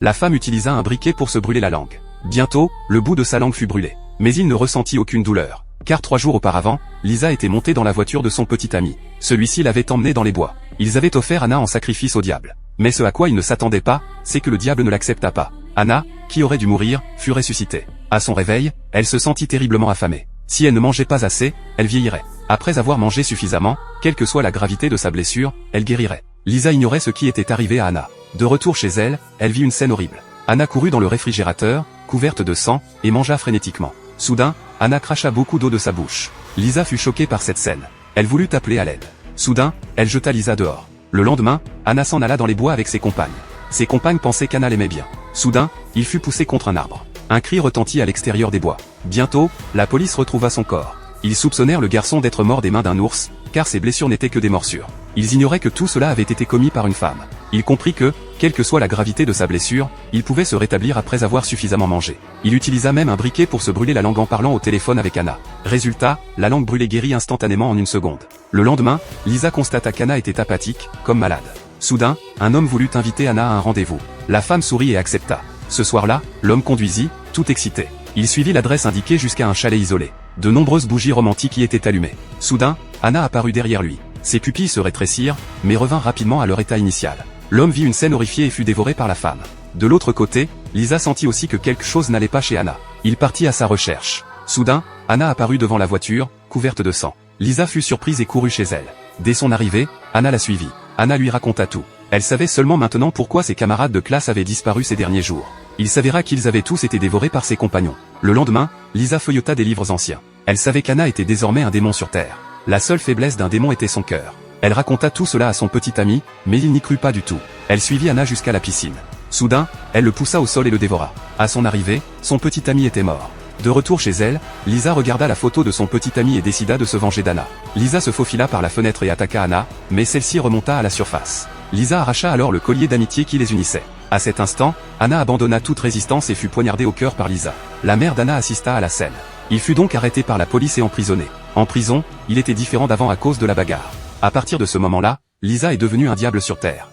La femme utilisa un briquet pour se brûler la langue. Bientôt, le bout de sa langue fut brûlé. Mais il ne ressentit aucune douleur. Car 3 jours auparavant, Lisa était montée dans la voiture de son petit ami. Celui-ci l'avait emmenée dans les bois. Ils avaient offert Anna en sacrifice au diable. Mais ce à quoi il ne s'attendait pas, c'est que le diable ne l'accepta pas. Anna, qui aurait dû mourir, fut ressuscitée. À son réveil, elle se sentit terriblement affamée. Si elle ne mangeait pas assez, elle vieillirait. Après avoir mangé suffisamment, quelle que soit la gravité de sa blessure, elle guérirait. Lisa ignorait ce qui était arrivé à Anna. De retour chez elle, elle vit une scène horrible. Anna courut dans le réfrigérateur, couverte de sang, et mangea frénétiquement. Soudain, Anna cracha beaucoup d'eau de sa bouche. Lisa fut choquée par cette scène. Elle voulut appeler à l'aide. Soudain, elle jeta Lisa dehors. Le lendemain, Anna s'en alla dans les bois avec ses compagnes. Ses compagnes pensaient qu'Anna l'aimait bien. Soudain, il fut poussé contre un arbre. Un cri retentit à l'extérieur des bois. Bientôt, la police retrouva son corps. Ils soupçonnèrent le garçon d'être mort des mains d'un ours, car ses blessures n'étaient que des morsures. Ils ignoraient que tout cela avait été commis par une femme. Il comprit que, quelle que soit la gravité de sa blessure, il pouvait se rétablir après avoir suffisamment mangé. Il utilisa même un briquet pour se brûler la langue en parlant au téléphone avec Anna. Résultat, la langue brûlée guérit instantanément en 1 seconde. Le lendemain, Lisa constata qu'Anna était apathique, comme malade. Soudain, un homme voulut inviter Anna à un rendez-vous. La femme sourit et accepta. Ce soir-là, l'homme conduisit, tout excité. Il suivit l'adresse indiquée jusqu'à un chalet isolé. De nombreuses bougies romantiques y étaient allumées. Soudain, Anna apparut derrière lui. Ses pupilles se rétrécirent, mais revinrent rapidement à leur état initial. L'homme vit une scène horrifiée et fut dévoré par la femme. De l'autre côté, Lisa sentit aussi que quelque chose n'allait pas chez Anna. Il partit à sa recherche. Soudain, Anna apparut devant la voiture, couverte de sang. Lisa fut surprise et courut chez elle. Dès son arrivée, Anna la suivit. Anna lui raconta tout. Elle savait seulement maintenant pourquoi ses camarades de classe avaient disparu ces derniers jours. Il s'avéra qu'ils avaient tous été dévorés par ses compagnons. Le lendemain, Lisa feuilleta des livres anciens. Elle savait qu'Anna était désormais un démon sur Terre. La seule faiblesse d'un démon était son cœur. Elle raconta tout cela à son petit ami, mais il n'y crut pas du tout. Elle suivit Anna jusqu'à la piscine. Soudain, elle le poussa au sol et le dévora. À son arrivée, son petit ami était mort. De retour chez elle, Lisa regarda la photo de son petit ami et décida de se venger d'Anna. Lisa se faufila par la fenêtre et attaqua Anna, mais celle-ci remonta à la surface. Lisa arracha alors le collier d'amitié qui les unissait. À cet instant, Anna abandonna toute résistance et fut poignardée au cœur par Lisa. La mère d'Anna assista à la scène. Il fut donc arrêté par la police et emprisonné. En prison, il était différent d'avant à cause de la bagarre. À partir de ce moment-là, Lisa est devenue un diable sur Terre.